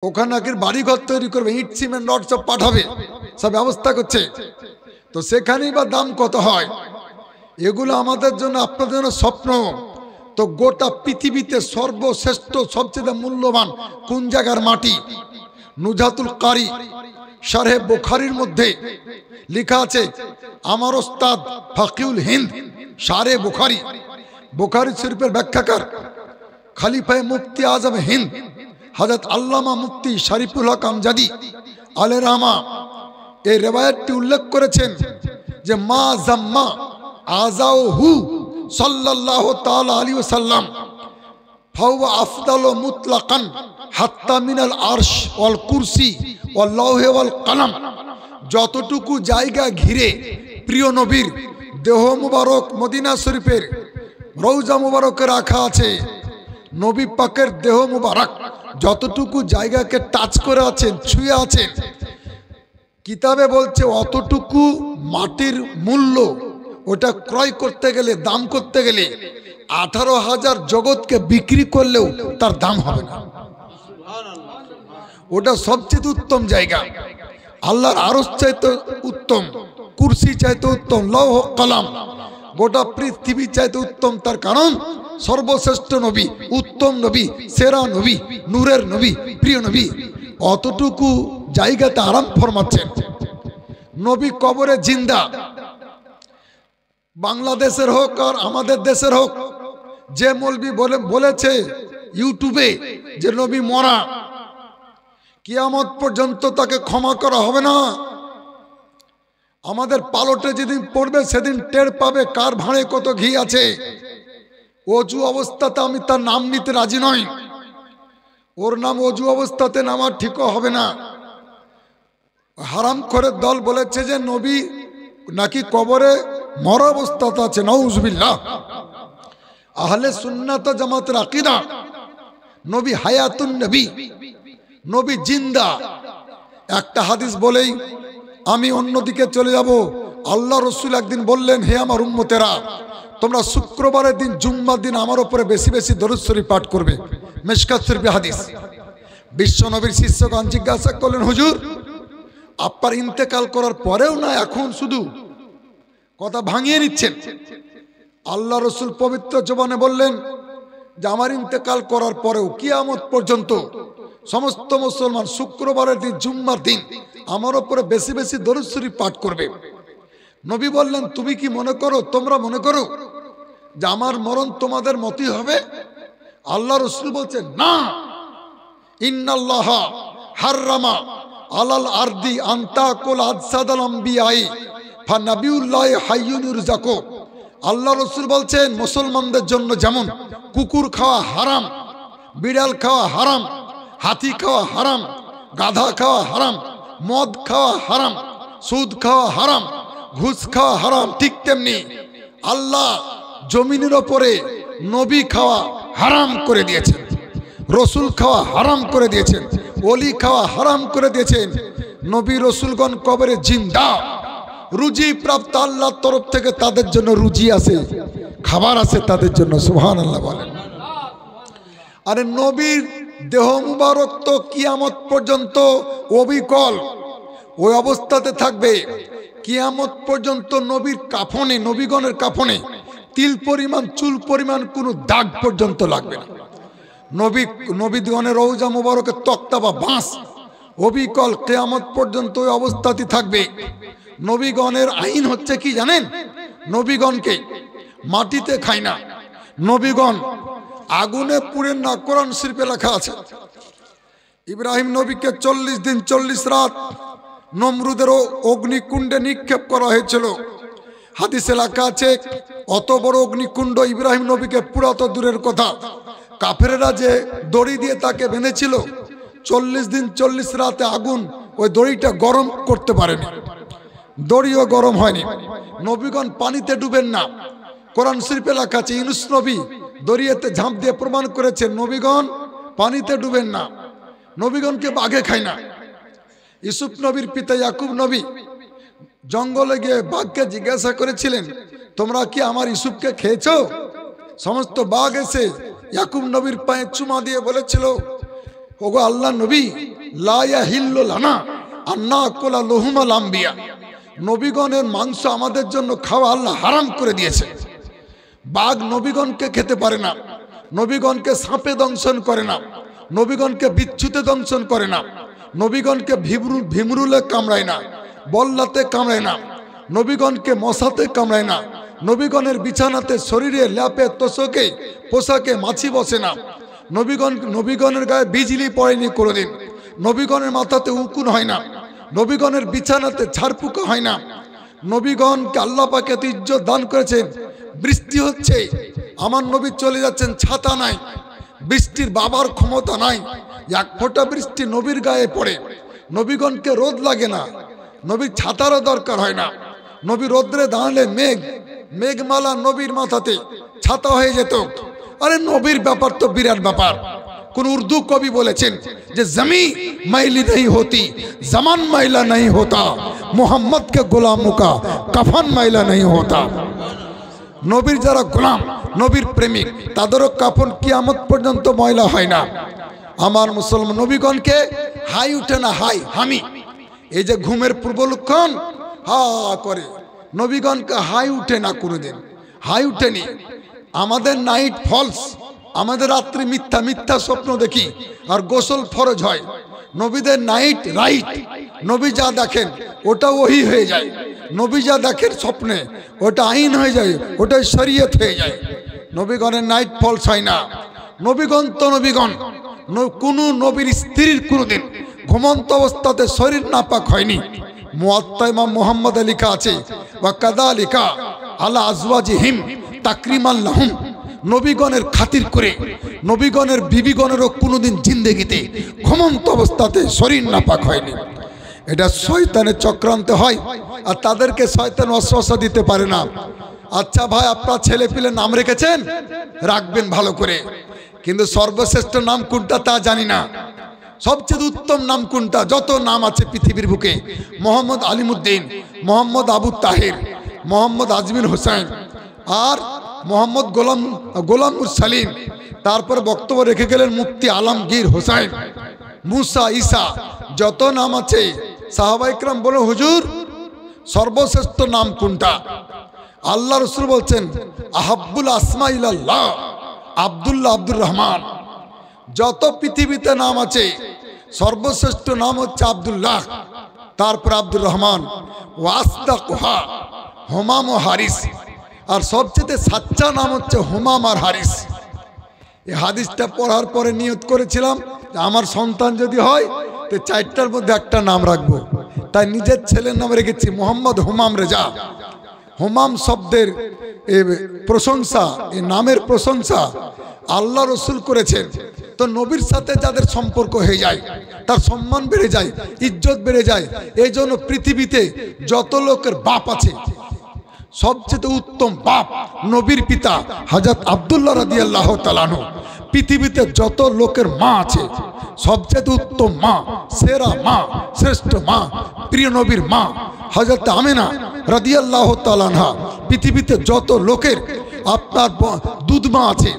ওখানে নাকি বাড়িঘর তৈরি করবে, ইট সিমেন্ট রড সব পাঠাবে, সব ব্যবস্থা করছে। তো সেখানেই বা দাম কত হয়? এগুলো আমাদের জন্য আপনাদের জন্য স্বপ্ন। তো গোটা পৃথিবীতে সর্বশ্রেষ্ঠ সবচেয়ে মূল্যবান কোন জায়গার মাটি? নুজাতুল কারি শারহে বুখারীর মধ্যে লেখা আছে, আমার ওস্তাদ ফাকিউল হিন্দ শারহে বুখারী, বুখারী শরীফের ব্যাখ্যাকার খলিফায়ে মুফতি আজম হিন্দ হযরত আল্লামা মুফতি শরীফুল হক আমজাদি আলাইহির রহমা এই রিওয়ায়াতটি উল্লেখ করেছেন যে মা জাম্মা আযাহু সাল্লাল্লাহু তাআলা আলাইহি ওয়াসাল্লাম ফাহুয়া আফদালু মুতলাকান হাত্তা মিনাল আরশ ওয়াল কুরসি ওয়াল লাওহে ওয়াল কলম। যতটুকু জায়গা ঘিরে প্রিয় নবীর দেহ মুবারক মদিনা শরীফের রওজা মুবারকে রাখা আছে, নবী পাকের দেহ মুবারক যতটুকু জায়গাকে টাচ করে আছেন, ছুঁয়ে আছেন, কিতাবে বলছে অতটুকু মাটির মূল্য ওটা ক্রয় করতে গেলে, দাম করতে গেলে 18,000 জগৎকে বিক্রি করলেও তার দাম হবে না। ওটা সবচেয়ে উত্তম জায়গা, আল্লাহর আরশ চাইতে উত্তম, কুরসি চাইতে উত্তম, লৌহ কলম গোটা পৃথিবী চাইতে উত্তম। তার কারণ সর্বশ্রেষ্ঠ নবী, উত্তম নবী, সেরা নবী, নূরের নবী, প্রিয় নবী অতটুকু জায়গাতে আরাম ফরমাচ্ছেন। নবী কবরে জিন্দা, বাংলাদেশের হোক আর আমাদের দেশের হোক, যে মৌলবি বলেছে ইউটিউবে যে নবী মরা, কিয়ামত পর্যন্ত তাকে ক্ষমা করা হবে না। আমাদের পালটে যেদিন পড়বে সেদিন টের পাবে কার ভাঁড়ে কত ঘি আছে। অজু অবস্থাতে আমি তার নাম নিতে রাজি নই, ওর নাম অজু অবস্থাতে নামা ঠিকও হবে না। হারাম করে দল বলেছে যে নবী নাকি কবরে মরা অবস্থাতে আছে, নাউজুবিল্লাহ। আহলে সুন্নাত জামাতের আকীদা নবী হায়াতুন নবী, নবী জিন্দা। একটা হাদিস বলেই আমি অন্যদিকে চলে যাব। আল্লাহ রসুল একদিন বললেন, হে আমার উম্মতেরা, তোমরা শুক্রবারের দিন জুম্মার দিন আমার উপরে বেশি বেশি দরুদ শরীফ পাঠ করবে। মিশকাত শরীফে হাদিস। বিশ্ব নবীর শিষ্যগণ জিজ্ঞাসা করলেন, হুজুর আপনার ইন্তেকাল করার পরেও না এখন শুধু কথা ভাঙিয়ে নিচ্ছেন? আল্লাহ রসুল পবিত্র জবানে বললেন যে আমার ইন্তেকাল করার পরেও কিয়ামত পর্যন্ত সমস্ত মুসলমান শুক্রবারের দিন জুম্মার দিন আমার উপরে বেশি বেশি দরুদ শরীফ পাঠ করবে। নবী বললেন, তুমি কি মনে করো, তোমরা মনে করো যে আমার মরণ তোমাদের মতই হবে? আল্লাহ রসুল বলছেন, না, ইন্নাল্লাহা হাররামা আলাল আরদি আনতাকুল আজসাদাল আম্বিয়াই ফানাবিউল্লাহি হাইয়ুন ইরজাকু। আল্লাহ রসুল বলছেন মুসলমানদের জন্য যেমন কুকুর খাওয়া হারাম, বিড়াল খাওয়া হারাম, হাতি খাওয়া হারাম, গাধা খাওয়া হারাম, মদ খাওয়া হারাম, সুদ খাওয়া হারাম, ঘুষ খাওয়া হারাম, ঠিক তেমনি আল্লাহ জমিনের ওপরে নবী খাওয়া হারাম করে দিয়েছেন, রসুল খাওয়া হারাম করে দিয়েছেন, ওলি খাওয়া হারাম করে দিয়েছেন। নবী রসুলগণ কবরে জিন্দা, রুজি প্রাপ্ত আল্লাহর তরফ থেকে তাদের জন্য রুজি আছে, খাবার আছে তাদের জন্য, সুবহানাল্লাহ বলেন। আরে নবীর দেহ মুবারক তো কিয়ামত পর্যন্ত অবিকল ওই অবস্থাতে থাকবে। কিয়ামত পর্যন্ত নবীর কাফনে, নবীগণের কাফনে তিল পরিমাণ, চুল পরিমাণ কোনো দাগ পর্যন্ত লাগবে না। নবীগণের রওজা মুবারকের তক্তা বা বাঁশ অবিকল কিয়ামত পর্যন্ত ওই অবস্থাতে থাকবে। নবীগণের আইন হচ্ছে কি জানেন? নবীগণকে মাটিতে খায় না, নবীগণ আগুনে পুড়েন না। কোরআন শরীফে লেখা আছে ইব্রাহিম নবীকে 40 দিন 40 রাত নমরুদের অগ্নিকুণ্ডে নিক্ষেপ করা হয়েছিল। হাদিসে লেখা আছে অত বড় অগ্নিকুণ্ড ইব্রাহিম নবীকে পুরাত দূরের কথা, কাফেরেরা যে দড়ি দিয়ে তাকে বেঁধেছিল 40 দিন 40 রাতে আগুন ওই দড়িটা গরম করতে পারেনি, দড়িও গরম হয়নি। নবীগণ পানিতে ডুবেন না। কোরআন শরীফে লেখা আছে ইউনূস নবী দরিয়াতে ঝাঁপ দিয়ে প্রমাণ করেছেন নবীগণ পানিতে ডুবেন না, নবীগণকে বাঘে খায় না। ইউসুফ নবীর পিতা ইয়াকুব নবী জঙ্গলে গিয়ে বাঘকে জিজ্ঞাসা করেছিলেন, তোমরা কি আমার ইউসুফকে খেয়েছো? সমস্ত বাঘ এসে ইয়াকুব নবীর পায়ে চুমা দিয়ে বলেছিল, ওগো আল্লাহ নবী, লা ইয়াহিল্লু লানা আন নাকুলা লুহুমাল আম্বিয়া, নবীগণের মাংস আমাদের জন্য খাওয়া আল্লাহ হারাম করে দিয়েছে। বাঘ নবীগণকে খেতে পারে না, নবীগণকে সাপে দংশন করে না, নবীগণকে বিচ্ছুতে দংশন করে না, নবীগণকে ভিমরুলে কামড়ায় না, বল্লাতে কামড়ায় না, নবীগণকে মশাতে কামড়ায় না, নবীগণের বিছানাতে শরীরে ল্যাপে তোষকে পোশাকে মাছি বসে না, নবীগণের গায়ে বিজলি পড়েনি কোনোদিন, নবীগণের মাথাতে উকুন হয় না, নবীগণের বিছানাতে ছাড়পুকা হয় না। নবীগণকে আল্লাহ পাক এত ইজ্জত দান করেছেন। বৃষ্টি হচ্ছে, আমার নবী চলে যাচ্ছেন, ছাতা নাই, বৃষ্টির বাবার ক্ষমতা নাই, এক ফোঁটা বৃষ্টি নবীর গায়ে পড়ে, নবীগণকে রোদ লাগে না, নবীর ছাতারও দরকার হয় না। নবী রোদ্রে দাঁড়ালে মেঘমালা নবীর মাথাতে ছাতা হয়ে যেত। আরে নবীর ব্যাপার তো বিরাট ব্যাপার। কোন উর্দু কবি বলেছেন যে জমি मैली नहीं होती जमान मैला नहीं होता, मोहम्मद के गुलामों का कफन मैला नहीं होता। নবীর যারা গোলাম, নবীর প্রেমিক, তাদেরও কাফন কিয়ামত পর্যন্ত ময়লা হয় না। আমার মুসলমান নবীগণকে হাই উঠে না, হামি, এই যে ঘুমের পূর্ব লক্ষণ হা করে, নবীগণকে হাই উঠে না কোনোদিন, হাই উঠেনি। আমাদের নাইট ফলস, আমাদের রাত্রি মিথ্যা স্বপ্ন দেখি আর গোসল ফরজ হয়। নবীদের নাইট রাইট, নবী যা দেখেন ওটা ওহি হয়ে যায়, নবী যা দেখেন স্বপ্নে ওটা আইন হয়ে যায়, ওটাই শরীয়ত হয়ে যায়। নবীগণের নাইট ফলস হয় না। নবীগণ তো নবীগণ, কোনো নবীর স্ত্রীর কোনোদিন ঘুমন্ত অবস্থাতে শরীর নাপাক হয়নি। মুয়াত্তা ইমাম মুহাম্মদে লেখা আছে ওয়া কাযালিকা আলা আজওয়াজিহিম তাকরিমান লাহুম, নবীগণের খাতির করে নবীগণের বিবিগণেরও কোনোদিন জিন্দেগিতে ঘুমন্ত অবস্থাতে শরীর নাপাক হয়নি। এটা শয়তানের চক্রান্ত হয়, আর তাদেরকে শয়তান ওয়াসওয়াসা দিতে পারে না। আচ্ছা ভাই, আপনার ছেলে পিলে নাম রেখেছেন, রাখবেন ভালো করে, কিন্তু সর্বশ্রেষ্ঠ নাম কোনটা তা জানি না। সবচেয়ে উত্তম নাম কোনটা? যত নাম আছে পৃথিবীর বুকে, মোহাম্মদ আলিমুদ্দিন, মোহাম্মদ আবু তাহির, মোহাম্মদ আজমির হোসেন আর মোহাম্মদ গোলাম মুরসালিন। তারপরে বক্তব্য রেখে গেলেন মুফতি আলমগীর হোসেন, মুসা, ঈসা, যত নাম আছে। সাহাবা ইকরাম বলে, হুজুর সর্বশ্রেষ্ঠ নাম কোনটা? আল্লাহ রসুল বলছেন আহাব্বুল আসমা ইলাল্লাহ আব্দুল্লাহ, আব্দুর রহমান। যত পৃথিবীতে নাম আছে সর্বশ্রেষ্ঠ নাম হচ্ছে আব্দুল্লাহ, তারপর আব্দুর রহমান, ওয়াসদাকুহা হুমাম ও হারিস, আর সবচেয়ে সাচ্চা নাম হচ্ছে হুমাম আর হারিস। এই হাদিসটা পড়ার পরে নিয়ত করেছিলাম আমার সন্তান যদি হয় তো চারটার মধ্যে একটা নাম রাখবো। তাই নিজের ছেলের নাম রেখেছি মোহাম্মদ হুমাম রেজা। হুমাম শব্দের প্রশংসা, এই নামের প্রশংসা আল্লাহ রসুল করেছেন। তো নবীর সাথে যাদের সম্পর্ক হয়ে যায় তার সম্মান বেড়ে যায়, ইজ্জত বেড়ে যায়। এই জন্য পৃথিবীতে যত লোকের বাপ আছে সবচেয়ে উত্তম বাপ নবীর পিতা হযরত আব্দুল্লাহ রাদিয়াল্লাহু তাআলা আনহু। পৃথিবীতে যত লোকের মা আছে সবচেয়ে উত্তম মা, সেরা মা, শ্রেষ্ঠ মা, প্রিয় নবীর মা হযরত আমিনা রাদিয়াল্লাহু তাআলা আনহা। পৃথিবীতে যত লোকের আপনার দুধ মা আছে,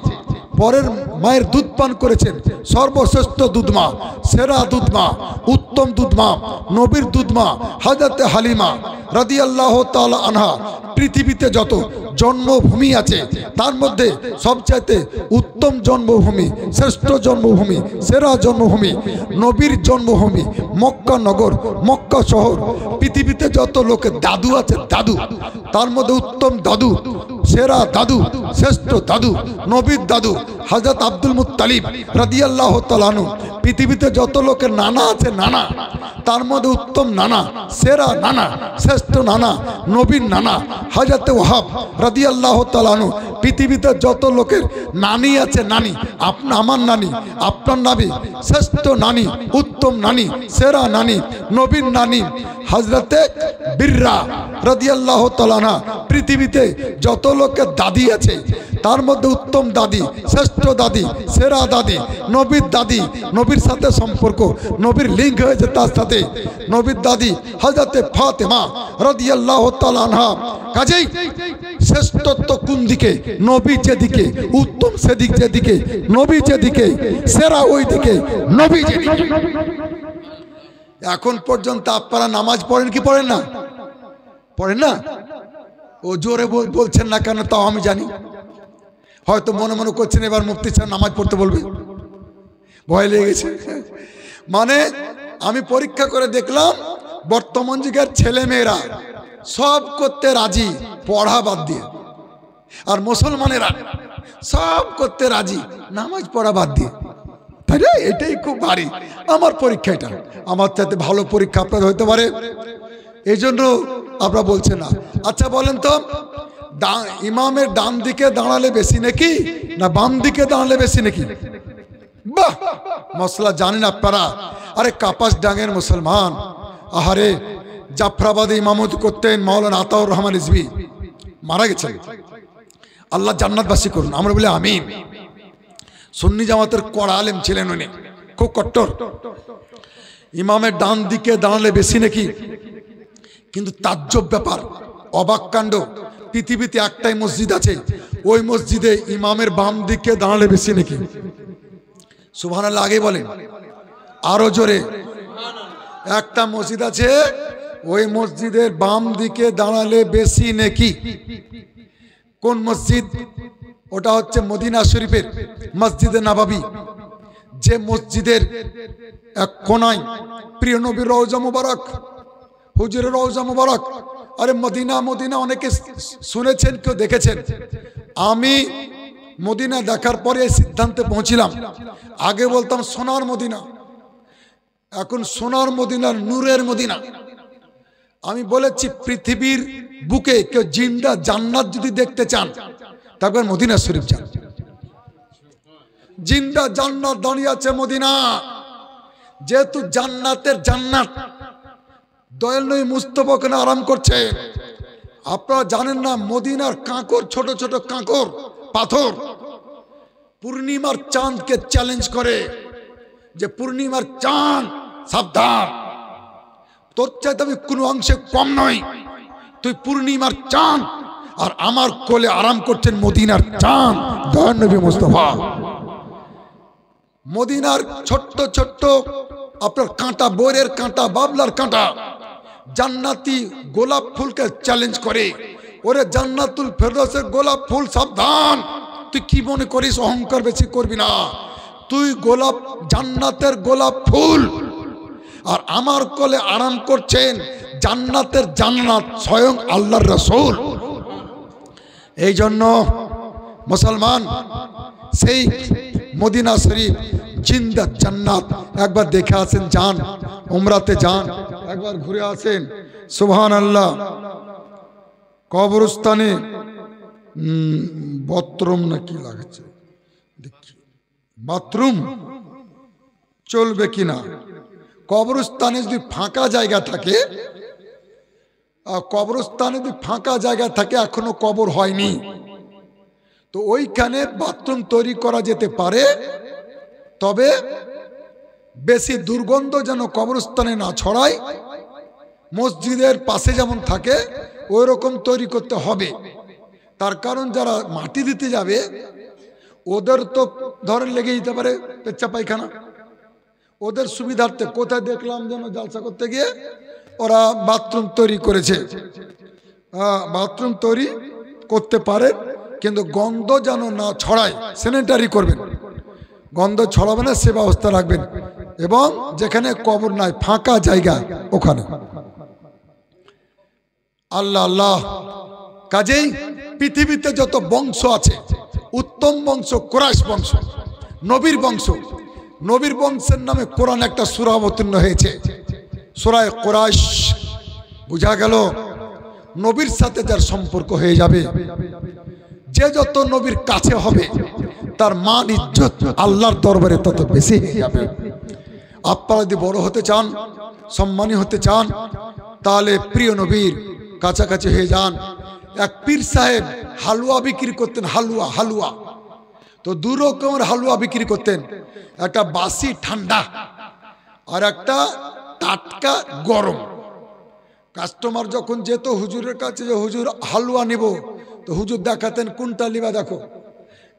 পরের মায়ের দুধ পান করেছেন, সর্বশ্রেষ্ঠ দুধমা, সেরা দুধমা, উত্তম দুধমা, নবীর দুধমা হযরত হালিমা রাদিয়াল্লাহু তাআলা আনহা। পৃথিবীতে যত জন্মভূমি আছে তার মধ্যে সবচাইতে উত্তম জন্মভূমি, শ্রেষ্ঠ জন্মভূমি, সেরা জন্মভূমি নবীর জন্মভূমি মক্কা নগর, মক্কা শহর। পৃথিবীতে যত লোকের দাদু আছে দাদু, তার মধ্যে উত্তম দাদু, সেরা দাদু, শ্রেষ্ঠ দাদু নবীর দাদু হযরত আব্দুল মুত্তালিব রাদিয়াল্লাহু তাআলা আনহু। পৃথিবীতে যত লোকের নানা আছে নানা, তার মধ্যে উত্তম নানা, সেরা নানা, শ্রেষ্ঠ নানা নবীর নানা হযরত ওয়াহাব রাদিয়াল্লাহু তাআলা আনহু। পৃথিবীতে যত লোকের নানি আছে নানি, আমার নানি, আপনার নানি, শ্রেষ্ঠ নানি, উত্তম নানি, সেরা নানি নবীর নানি হযরতে বিররা রাদিয়াল্লাহু তাআলা আনহা। পৃথিবীতে যত লোকের দাদি আছে তার মধ্যে উত্তম দাদি, শ্রেষ্ঠ দাদি, সেরা দাদি, নবীর দাদি, নবীর সাথে সম্পর্ক, নবীর লিঙ্ক হয়েছে তার সাথে, নবীর দাদি হযরতে ফাতেমা রাদিয়াল্লাহু তাআলা আনহা। কাজেই শ্রেষ্ঠত্ব কোন দিকে? নবী যেদিকে, উত্তম সেদিক যেদিকে, নবী যেদিকে, সেরা ওই দিকে, নবী যেদিকে। এখন পর্যন্ত আপনারা নামাজ পড়েন কি পড়েন না? পড়েন না? ও জোরে বলছেন না কেন তাও আমি জানি। হয়তো মনে মনে করছেন এবার মুফতি সাহেব নামাজ পড়তে বলবে, ভয় লেগে গেছে। মানে আমি পরীক্ষা করে দেখলাম বর্তমান যুগের ছেলে মেয়েরা সব করতে রাজি পড়া বাদ দিয়ে, আর মুসলমানেরা সব করতে রাজি নামাজ পড়া বাদ দিয়ে। তাই না? এটাই খুব ভারী। আমার পরীক্ষা এটা, আমার চাইতে ভালো পরীক্ষা আপনাদের হতে পারে, এই জন্য আপনারা বলছেন না। আচ্ছা বলেন তো, ইমামের ডান দিকে দাঁড়ালে বেশি নাকি না বাম দিকে দাঁড়ালে বেশি নাকি? বাহ, মশলা জানেন আপনারা। আরে কাপাস ডাঙ্গের মুসলমান, আহারে জাফরাবাদে ইমামতি করতেন মাওলানা আতাউর রহমান রিজভী, মারা গেছেন, আল্লাহ জান্নাতবাসী করুন, আমরা বলি আমিন। সুন্নি জামাতের কড়া আলেম ছিলেন উনি, খুব কট্টর। ইমামের ডান দিকে দাঁড়ালে বেশি নাকি? কিন্তু তাজ্জব ব্যাপার, অবাক কাণ্ড, পৃথিবীতে একটাই মসজিদ আছে, ওই মসজিদে ইমামের বাম দিকে দাঁড়ালে বেশি নাকি? সুবহানাল্লাহ আগে বলেন, আরো জোরে। একটা মসজিদ আছে, ওই মসজিদের বাম দিকে দাঁড়ালে বেশি নাকি। কোন মসজিদ? ওটা হচ্ছে মদিনা শরীফের মসজিদে নববী, যে মসজিদের এক কোনায় প্রিয় নবীর রওজা মুবারক, হুজুরের রওজা মুবারক। আরে মদিনা মদিনা অনেকে শুনেছেন, কেউ দেখেছেন। আমি মদিনা দেখার পরে এই সিদ্ধান্তে পৌঁছিলাম, আগে বলতাম সোনার মদিনা, এখন সোনার মদিনার নূরের মদিনা। আমি বলেছি পৃথিবীর বুকে কেউ জিন্দা জান্নাত যদি দেখতে চান তারপর মদিনা শরীফ যান। জিন্দা জান্নাত দাঁড়িয়ে আছে মদিনা, যেহেতু জান্নাতের জান্নাত, দয়াল নবী মুস্তাফা ওখানে আরাম করছে। আপনারা জানেন না, মদিনার কাঁকর, ছোট ছোট কাঁকর পাথর পূর্ণিমার চাঁদকে চ্যালেঞ্জ করে যে পূর্ণিমার চাঁদ সাবধান, তোর চাইতে আমি কোনো অংশে কম নই, তুই পূর্ণিমার চাঁদ। আর আমার কোলে আরাম করছেন মদিনার চাঁদ, দয়াল নবী মুস্তাফা। মদিনার ছোট্ট ছোট্ট আপনার কাঁটা, বইয়ের কাঁটা, বাবলার কাঁটা জান্নাতি গোলাপ ফুলকে চ্যালেঞ্জ করে, ওরে জান্নাতুল ফেরদৌসের গোলাপ ফুল সাবধান, তুই কি মনে করিস অহংকার বেশি করবি না, তুই গোলাপ জান্নাতের গোলাপ ফুল। আর আমার কোলে আরাম করছেন জান্নাতের জান্নাত, স্বয়ং আল্লাহর রাসূল। এই জন্য মুসলমান সেই মদিনা শরীফ জিন্দা জান্নাত একবার দেখে আসেন, যান উমরাতে যান, একবার ঘুরে আসেন। সুবহানাল্লাহ। কবরস্থানে বাথরুম না কি লাগছে দেখি, বাথরুম চলবে কিনা। কবরস্থানে যদি ফাঁকা জায়গা থাকে, কবরস্থানে যদি ফাঁকা জায়গা থাকে, এখনো কবর হয়নি, তো ওইখানে বাথরুম তৈরি করা যেতে পারে, তবে বেশি দুর্গন্ধ যেন কবরস্থানে না ছড়ায়। মসজিদের পাশে যেমন থাকে ওই রকম তৈরি করতে হবে। তার কারণ যারা মাটি দিতে যাবে ওদের তো ধরে লেগে যেতে পারে পেচ্ছাপ পায়খানা, ওদের সুবিধার্থে কোথায় দেখলাম যেন জালসা করতে গিয়ে ওরা বাথরুম তৈরি করেছে। বাথরুম তৈরি করতে পারে, কিন্তু গন্ধ যেন না ছড়ায়, স্যানিটারি করবেন, গন্ধ ছড়াবে না সে ব্যবস্থা রাখবেন। এবং যেখানে কবর নাই, ফাঁকা জায়গা, ওখানে। আল্লাহ আল্লাহ। কাজেই পৃথিবীতে যত বংশ আছে, উত্তম বংশ কুরাইশ বংশ, নবীর বংশ। নবীর বংশের নামে কোরআন একটা সূরা অবতীর্ণ হয়েছে, সূরা কুরাইশ। বুঝা গেল নবীর সাথে যার সম্পর্ক হয়ে যাবে, যে যত নবীর কাছে হবে তার মান ইজ্জত আল্লাহর দরবারে তত বেশি হয়ে যাবে। আপনারা যদি বড় হতে চান, সম্মানী হতে চান, তাহলে প্রিয় নবীর কাছাকাছি হয়ে যান। এক পীর সাহেব হালুয়া বিক্রি করতেন, হালুয়া হালুয়া। তো দু রকমের হালুয়া বিক্রি করতেন, একটা বাসি ঠান্ডা আর একটা টাটকা গরম। কাস্টমার যখন যেত হুজুরের কাছে যে হুজুর হালুয়া নিব, তো হুজুর দেখাতেন কোনটা নিবা, দেখো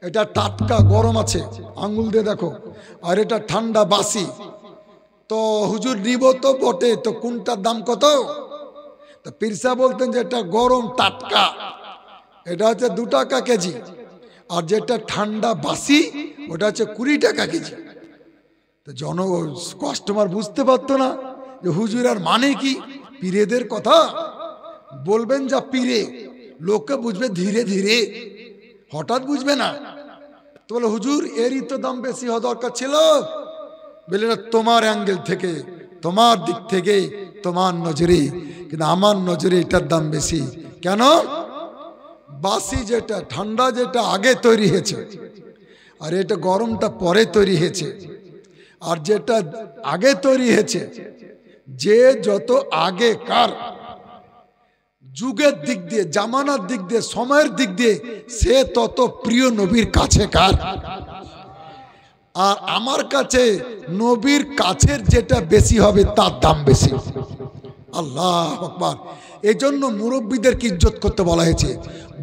এটা টাটকা গরম আছে আঙ্গুল দিয়ে দেখো, আর এটা ঠান্ডা বাসি। তো হুজুর নিব তো বটে, তো কোনটার দাম কত? তো পীর সাহেব বলতেন যে এটা গরম টাটকা, এটা হচ্ছে 2 টাকা কেজি, আর যেটা ঠান্ডা বাসি ওটা হচ্ছে 20 টাকা কেজি। তো কাস্টমার বুঝতে পারতো না যে হুজুর আর মানে কি, পীরেদের কথা বলবেন যা পীরে, লোকে বুঝবে ধীরে ধীরে, হঠাৎ বুঝবে না। তো বলে হুজুর এরই তো দাম বেশি হওয়া দরকার ছিল। বলে তোমার অ্যাঙ্গেল থেকে, তোমার দিক থেকে, তোমার নজরে, কিন্তু আমার নজরে এটার দাম বেশি। কেন? বাসি যেটা, ঠান্ডা যেটা আগে তৈরি হয়েছে, আর এটা গরমটা পরে তৈরি হয়েছে। আর যেটা আগে তৈরি হয়েছে, যে যত আগেকার যুগের দিক দিয়ে, জামানার দিক দিয়ে, সময়ের দিক দিয়ে, সে তত প্রিয় নবীর কাছে কার। আর আমার কাছে নবীর কাছের যেটা বেশি হবে তার দাম বেশি। আল্লাহ আকবার। এই জন্য মুরব্বীদেরকে ইজ্জত করতে বলা হয়েছে,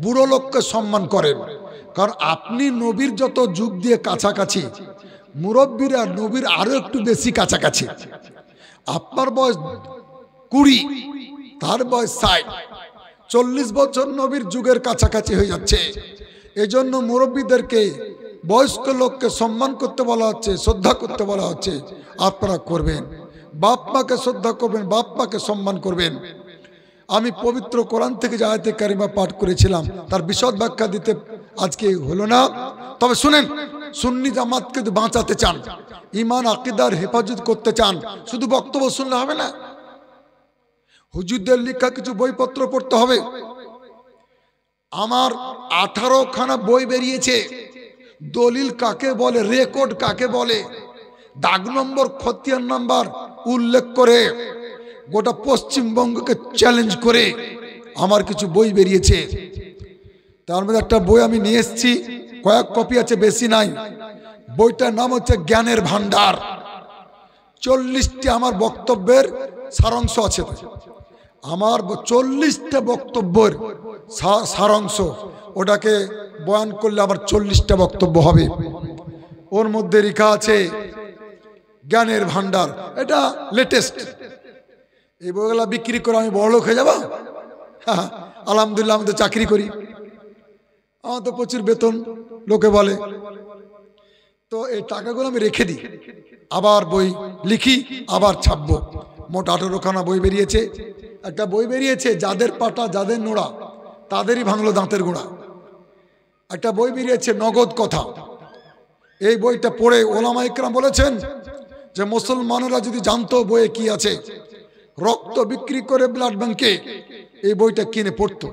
বুড়ো লোককে সম্মান করেন। কারণ আপনি নবীর যত যুগ দিয়ে কাছাকাছি, মুরব্বীরা নবীর আরো একটু বেশি কাছাকাছি। আপনার বয়স 20, তার বয়স 60, 40 বছর নবীর যুগের কাছাকাছি হয়ে যাচ্ছে। এই জন্য মুরব্বীদেরকে, বয়স্ক লোককে সম্মান করতে বলা হচ্ছে, শ্রদ্ধা করতে বলা হচ্ছে। আপনারা করবেন, বাপ মাকে শ্রদ্ধা করবেন, বাপ মাকে সম্মান করবেন। আমি পবিত্র কোরআন থেকে যে আয়াতে কারিমা পাঠ করেছিলাম, তার বিশদ ব্যাখ্যা দিতে আজকে হলো না। তবে শুনেন, সুন্নি জামাতকে যদি বাঁচাতে চান, ইমান আকীদার হেফাজত করতে চান, শুধু বক্তব্য শুনলে হবে না, হুজুরদের লেখা কিছু বইপত্র পড়তে হবে। আমার 18 খানা বই বেরিয়েছে, দলিল কাকে বলে, রেকর্ড কাকে বলে, দাগ নম্বর, খতিয়ান নাম্বার উল্লেখ করে, গোটা পশ্চিমবঙ্গকে চ্যালেঞ্জ করে আমার কিছু বই বেরিয়েছে। তার মধ্যে একটা বই আমি নিয়ে এসেছি, কয়েক কপি আছে, বেশি নাই। বইটার নাম হচ্ছে জ্ঞানের ভান্ডার। 40টি আমার বক্তব্যের সারাংশ আছে। আমার 40টা বক্তব্যের সারাংশ, ওটাকে বয়ান করলে আমার 40টা বক্তব্য হবে। ওর মধ্যে লেখা আছে জ্ঞানের ভান্ডার, এটা লেটেস্ট। এই বইগুলা বিক্রি করে আমি বড় লোক হয়ে যাবো? হ্যাঁ, আলহামদুলিল্লাহ আমি তো চাকরি করি, আমার তো প্রচুর বেতন লোকে বলে। তো এই টাকাগুলো আমি রেখে দিই, আবার বই লিখি, আবার ছাপবো। মোট 18 খানা বই বেরিয়েছে। একটা বই বেরিয়েছে যাদের পাটা, যাদের নোড়া, তাদেরই ভাঙলো দাঁতের গোড়া। একটা বই বেরিয়েছে নগদ কথা। এই বইটা পড়ে ওলামা ইকরাম বলেছেন যে মুসলমানেরা যদি জানতো বইয়ে কি আছে, রক্ত বিক্রি করে ব্লাড ব্যাংকে এই বইটা কিনে পড়তো।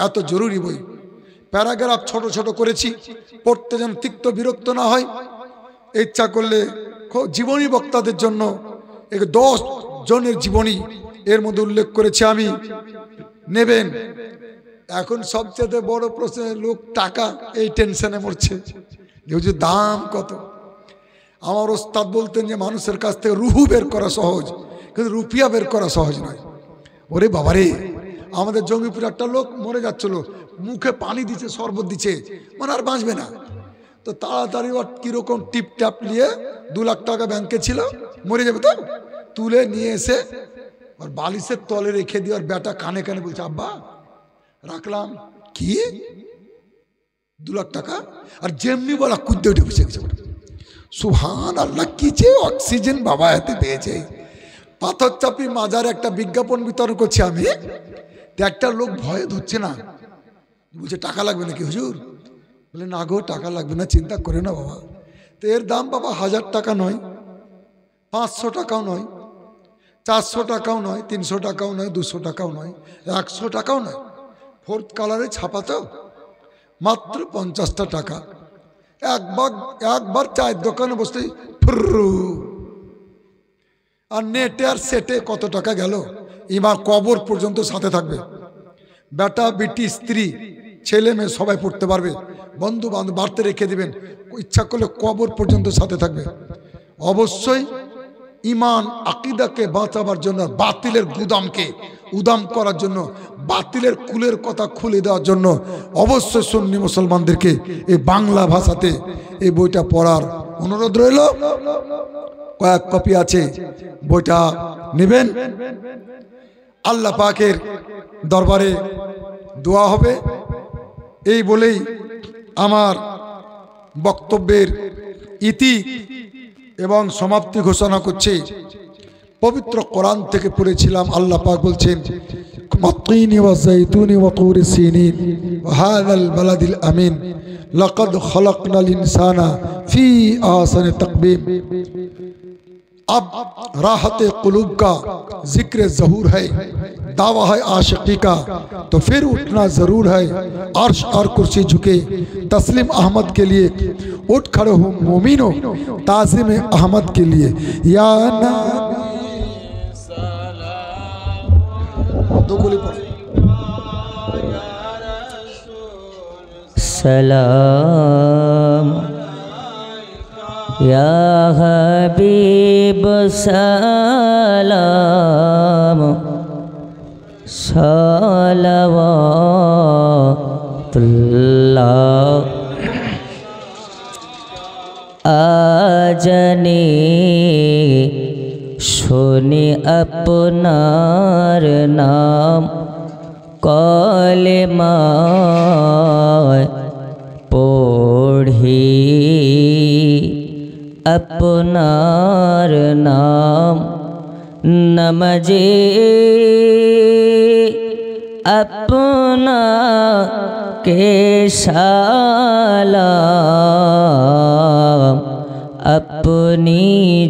এত জরুরি বই। প্যারাগ্রাফ ছোট ছোট করেছি, পড়তে যেন তিক্ত বিরক্ত না হয়। ইচ্ছা করলে জীবনী বক্তাদের জন্য 10 জনের জীবনী এর মধ্যে উল্লেখ করেছি আমি, নেবেন। এখন সবচেয়ে বড় প্রশ্ন, লোক টাকা, এই টেনশনে মরছে যে দাম কত। আমার ওস্তাদ বলতেন যে মানুষের কাছ থেকে রুহু বের করা সহজ, কিন্তু রুপিয়া বের করা সহজ নয়। ওরে বাবারে, আমাদের জঙ্গিপুরে একটা লোক মরে যাচ্ছিল, মুখে পানি দিচ্ছে, শরবত দিচ্ছে, মানে আর বাঁচবে না। তো তাড়াতাড়ি ওর কিরকম টিপ টাপ নিয়ে 2 লাখ টাকা ব্যাংকে ছিল, মরে যাবে তো, তুলে নিয়ে এসে আর বালিশের তলে রেখে দিয়ে, আর বেটা কানে কানে বলছে, আব্বা রাখলাম কি 2 লাখ টাকা। আর যেমনি বলা কুদ্দে উঠে বসে গেছে। সুবহান আল্লাহ, কি যে অক্সিজেন বাবা এতে পেয়েছে। পাথর চাপি মাজারে একটা বিজ্ঞাপন বিতরণ করছি আমি, একটা লোক ভয়ে ধরছে না, বলছে টাকা লাগবে নাকি হুজুর? বলে না গো, টাকা লাগবে না, চিন্তা করে না বাবা। তো এর দাম বাবা 1000 টাকা নয়, 500 টাকাও নয়, 400 টাকাও নয়, 300 টাকাও নয়, 200 টাকাও নয়, 100 টাকাও নয়। 4th কালারে ছাপা তো, মাত্র 50টা টাকা। একবার চায়ের দোকানে বসতে ফুরু। আর নেটে আর সেটে কত টাকা গেল, এবার কবর পর্যন্ত সাথে থাকবে। বেটা বেটি স্ত্রী ছেলে মেয়ে সবাই পড়তে পারবে, বন্ধু বান্ধব বাড়তে রেখে দিবেন, ইচ্ছা করলে কবর পর্যন্ত সাথে থাকবে। অবশ্যই ইমান আকিদাকে বাঁচাবার জন্য, বাতিলের গুদামকে উদাম করার জন্য, বাতিলের কুলের কথা খুলে দেওয়ার জন্য অবশ্যই সুন্নি মুসলমানদেরকে এই বাংলা ভাষাতে এই বইটা পড়ার অনুরোধ রইল। কয়েক কপি আছে, বইটা নেবেন। আল্লাহ পাকের দরবারে দোয়া হবে। এই বলেই আমার বক্তব্যের ইতি এবং সমাপ্তি ঘোষণা করছে। পবিত্র কোরআন থেকে পড়েছিলাম, আল্লাহ পাক বলছেন মাত্তিনি ওয়া যাইতুনি ওয়া তুরি সিনিন ওয়া হাযাল বালাদিল আমিন লাকাদ খলাকনাল ইনসানা ফি আহসানি তাকবীম। अब राहत कुलूब का जिक्र ज़हूर है, दावा है आशिकी का तो फिर उठना ज़रूर है। अर्श और कुर्सी झुके तस्लीम अहमद के लिए, उठ खड़े हो मोमिनो ताज़िम अहमद के लिए। या दो गोली पढ़ो। सलाम या हबीब सलाम सलावतुल्लाह आजनी শুনি আপনার নাম কলেমায় পড়ি আপনার নাম নমাজে আপনাকে সালাম अपनी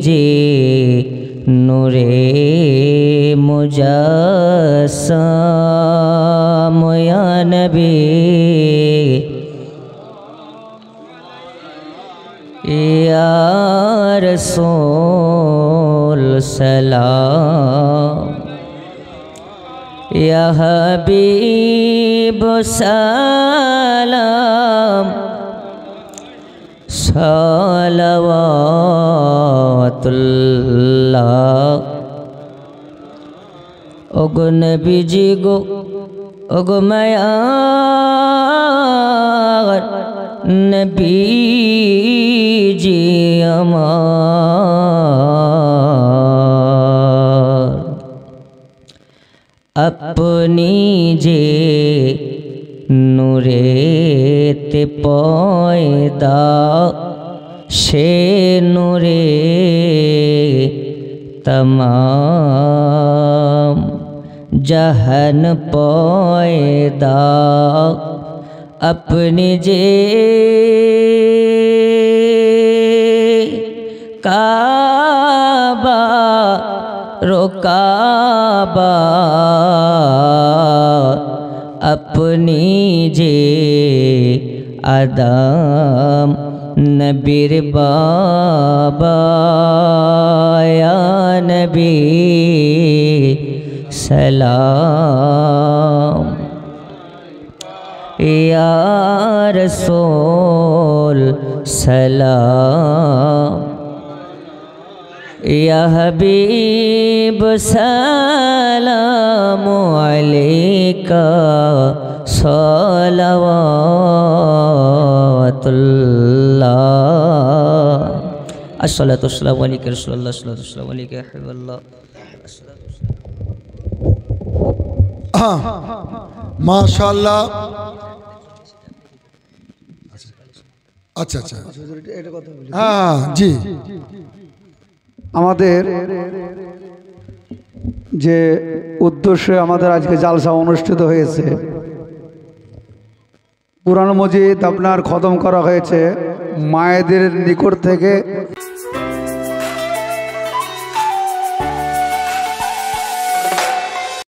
जे नूरे मुजस्सम या नबी या रसूल सलाम या हबीब सलाम सलावतुल्लाह ओगो नबी जी गो ओगो मयार नबी जी अमार अपनी जे नूरेते पयदा शे नूरे तमाम जहन पयदा अपनी जे काबा रोकाबा अपनी जे आदम नबीर बाबा या नबी सलाम या रसूल सलाम या हबीब सलामु अलैका सलावतुल्लाह अस्सलातु वस्सलामु अलैका रसूलुल्लाह अस्सलातु वस्सलामु अलैका या हबीबल्लाह। हाँ माशाल्लाह। अच्छा अच्छा हाँ जी। আমাদের যে উদ্দেশ্যে আমাদের আজকে জালসা অনুষ্ঠিত হয়েছে, কুরআন মজিদ আপনার খতম করা হয়েছে মায়েদের নিকট থেকে